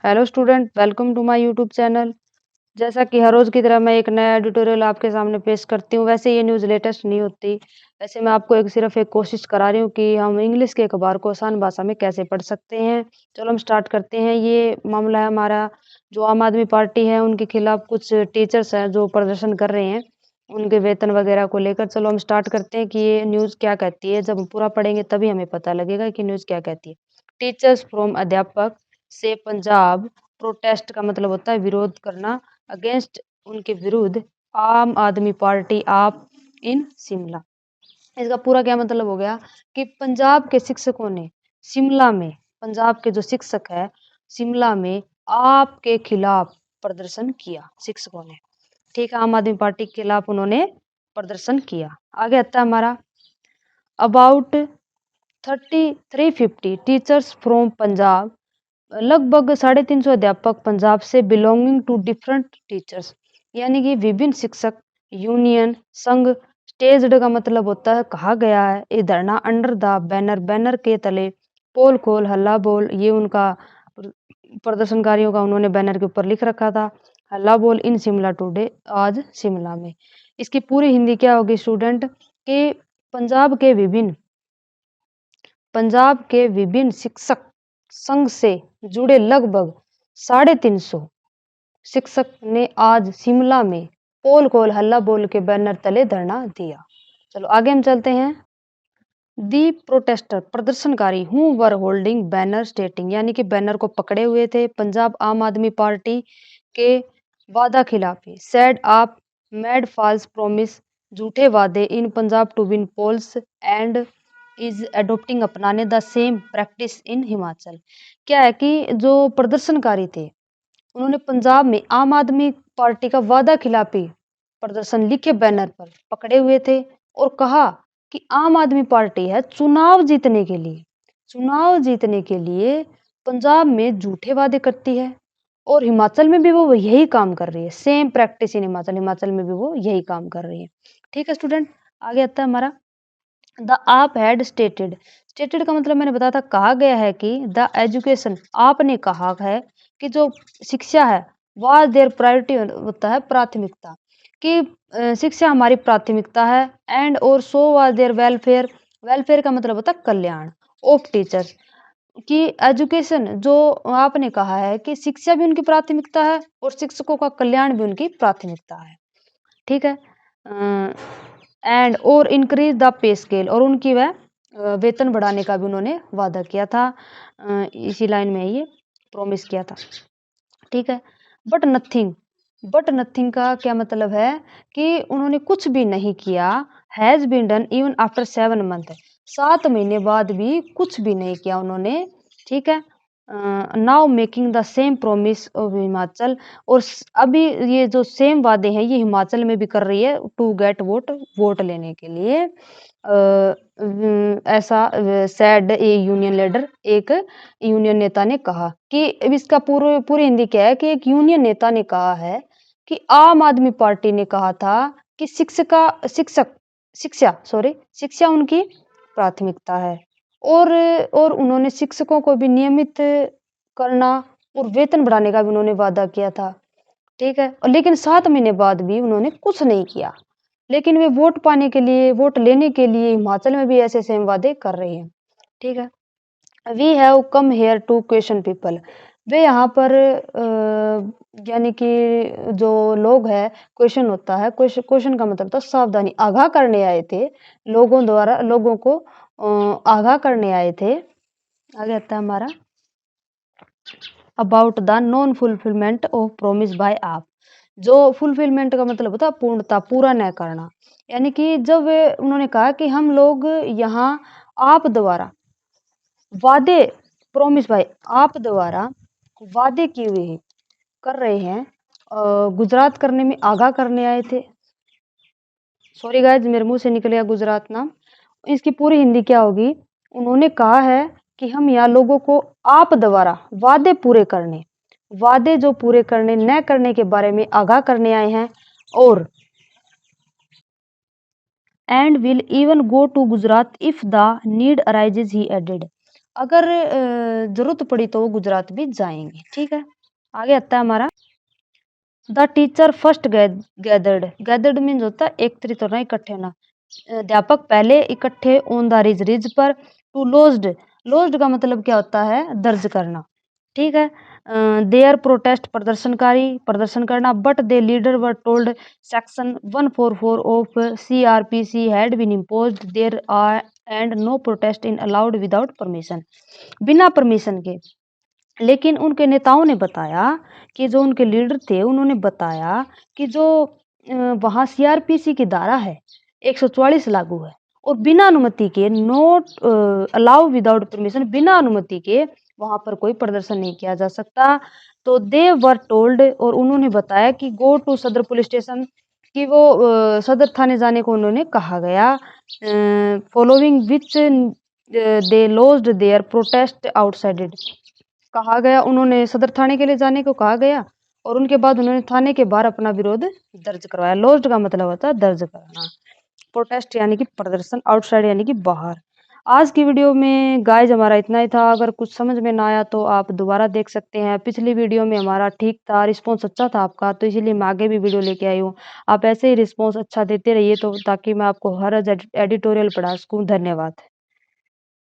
Hello student, welcome to my YouTube channel. जैसा कि हर रोज़ की तरह मैं एक नया एडिटोरियल आपके सामने पेश करती हूँ। वैसे ये न्यूज़ लेटेस्ट नहीं होती। वैसे मैं आपको सिर्फ एक कोशिश करा रही हूँ कि हम इंग्लिश के अखबार को आसान भाषा में कैसे पढ़ सकते हैं। चलो हम स्टार्ट करते हैं। ये मामला है हमारा, जो आम आदमी पार्टी है उनके खिलाफ कुछ टीचर्स हैं जो प्रदर्शन कर रहे हैं, उनके वेतन वगैरह को लेकर। चलो हम स्टार्ट करते हैं कि ये न्यूज़ क्या कहती है। जब हम पूरा पढ़ेंगे तभी हमें पता लगेगा कि न्यूज़ क्या कहती है। टीचर्स फ्रॉम अध्यापक से पंजाब प्रोटेस्ट का मतलब होता है विरोध करना, अगेंस्ट उनके विरुद्ध आम आदमी पार्टी आप इन शिमला। इसका पूरा क्या मतलब हो गया कि पंजाब के शिक्षकों ने शिमला में, पंजाब के जो शिक्षक है शिमला में आपके खिलाफ प्रदर्शन किया शिक्षकों ने। ठीक है, आम आदमी पार्टी के खिलाफ उन्होंने प्रदर्शन किया। आगे आता है हमारा, अबाउट 350 टीचर्स फ्रॉम पंजाब, लगभग 350 अध्यापक पंजाब से बिलोंगिंग टू डिफरेंट टीचर्स, यानी कि विभिन्न शिक्षक यूनियन संघ। स्टेज्ड का मतलब होता है कहा गया है। ये धरना अंडर द बैनर, बैनर के तले, पोल खोल हल्ला बोल, ये उनका प्रदर्शनकारियों का उन्होंने बैनर के ऊपर लिख रखा था, हल्ला बोल इन शिमला टुडे, आज शिमला में। इसकी पूरी हिंदी क्या होगी स्टूडेंट, कि पंजाब के विभिन्न शिक्षक संघ से जुड़े लगभग 350 शिक्षक ने आज शिमला में पोल खोल हल्ला बोल के बैनर तले धरना दिया। चलो आगे हम चलते हैं। दी प्रोटेस्टर प्रदर्शनकारी हु वर होल्डिंग बैनर स्टेटिंग, यानी कि बैनर को पकड़े हुए थे पंजाब आम आदमी पार्टी के वादा खिलाफी, said AAP made false promise, झूठे वादे in Punjab to win polls and is adopting, अपनाने the same practice in Himachal. क्या है कि जो प्रदर्शनकारी थे उन्होंने पंजाब में आम आदमी पार्टी का वादा खिलाफी प्रदर्शन लिखे बैनर पर पकड़े हुए थे और कहा कि आम आदमी पार्टी है चुनाव जीतने के लिए पंजाब में झूठे वादे करती है और हिमाचल में भी वो यही काम कर रही है। Same practice in Himachal, Himachal में भी वो यही काम कर रही है। ठीक है स्टूडेंट, आगे आता है हमारा, द आप हैड स्टेटेड। स्टेटेड का मतलब मैंने बताया था कहा गया है कि द एजुकेशन, आपने कहा है कि जो शिक्षा है वाज देयर प्रायोरिटी होता है प्राथमिकता, कि शिक्षा हमारी प्राथमिकता है, एंड और so was their welfare, welfare का मतलब होता है कल्याण ऑफ टीचर्स, कि एजुकेशन जो आपने कहा है कि शिक्षा भी उनकी प्राथमिकता है और शिक्षकों का कल्याण भी उनकी प्राथमिकता है। ठीक है, एंड और इंक्रीज द पे स्केल, और उनकी वह वेतन बढ़ाने का भी उन्होंने वादा किया था। इसी लाइन में ये प्रॉमिस किया था। ठीक है, बट नथिंग, बट नथिंग का क्या मतलब है कि उन्होंने कुछ भी नहीं किया, has been done even after 7 month, 7 महीने बाद भी कुछ भी नहीं किया उन्होंने। ठीक है, now making the same promise of Himachal, और अभी ये जो सेम वादे हैं ये हिमाचल में भी कर रही है टू गेट वोट, वोट लेने के लिए। ऐसा सैड ए यूनियन लीडर, एक यूनियन नेता ने कहा कि अब इसका पूरी हिंदी क्या है कि एक यूनियन नेता ने कहा है कि आम आदमी पार्टी ने कहा था कि शिक्षा उनकी प्राथमिकता है, और उन्होंने शिक्षकों को भी नियमित करना और वेतन बढ़ाने का भी उन्होंने वादा किया था। ठीक है, और लेकिन 7 महीने बाद भी उन्होंने कुछ नहीं किया, लेकिन वे वोट पाने के लिए, वोट लेने के लिए हिमाचल में भी ऐसे सेम वादे कर रहे हैं। ठीक है, we have come here to question people, वे यहाँ पर यानी कि जो लोग हैं, क्वेश्चन होता है, क्वेश्चन का मतलब तो सावधानी, आगाह करने आए थे, लोगों द्वारा लोगों को आगाह करने आए थे। आगे आता है हमारा, about the non fulfilment of promise by आप, जो फुलफिलमेंट का मतलब होता है पूर्णता, पूरा न करना, यानी कि जब उन्होंने कहा कि हम लोग यहाँ आप द्वारा वादे, प्रोमिस बाय आप द्वारा वादे किए हुए हैं, कर रहे हैं, गुजरात करने में आगाह करने आए थे। सॉरी गाइस, मेरे मुंह से निकल गया गुजरात नाम। इसकी पूरी हिंदी क्या होगी, उन्होंने कहा है कि हम यहाँ लोगों को आप द्वारा वादे पूरे करने, वादे जो पूरे करने न करने के बारे में आगाह करने आए हैं, और and will even go to Gujarat if the need arises, he added, अगर जरूरत पड़ी तो वो गुजरात भी जाएंगे। ठीक है, आगे आता है हमारा the teacher first gathered. Gathered means होता है एकत्रित होना, इकट्ठे होना। अध्यापक पहले इकट्ठे ऑन द रिज, रिज पर। टू लोज्ड, लोज्ड का मतलब क्या होता है, दर्ज करना। ठीक है, देयर प्रोटेस्ट, प्रदर्शनकारी, प्रदर्शन करना। But they leader were told section 144 of CRPC had been imposed there are and no protest in allowed without permission. बिना परमिशन के। लेकिन उनके नेताओं ने बताया कि जो उनके लीडर थे उन्होंने बताया कि जो वहाँ CRPC की धारा है 144 लागू है, और बिना अनुमति के, नोट अलाउ विदाउट परमिशन, बिना अनुमति के वहां पर कोई प्रदर्शन नहीं किया जा सकता। तो दे वर टोल्ड, और उन्होंने बताया कि go to Sadar police station, कि वो सदर थाने जाने को उन्होंने कहा गया। Following which they lodged their protest outside it. कहा गया, उन्होंने सदर थाने के लिए जाने को कहा गया, और उनके बाद उन्होंने थाने के बाहर अपना विरोध दर्ज करवाया। लॉज्ड का मतलब होता है दर्ज कराना, प्रोटेस्ट यानी कि प्रदर्शन, आउटसाइड यानी कि बाहर। आज की वीडियो में गाइज हमारा इतना ही था। अगर कुछ समझ में ना आया तो आप दोबारा देख सकते हैं। पिछली वीडियो में हमारा ठीक था, रिस्पॉन्स अच्छा था आपका, तो इसीलिए मैं आगे भी वीडियो लेके आई हूँ। आप ऐसे ही रिस्पॉन्स अच्छा देते रहिए, तो ताकि मैं आपको हर एडिटोरियल पढ़ा सकूँ। धन्यवाद।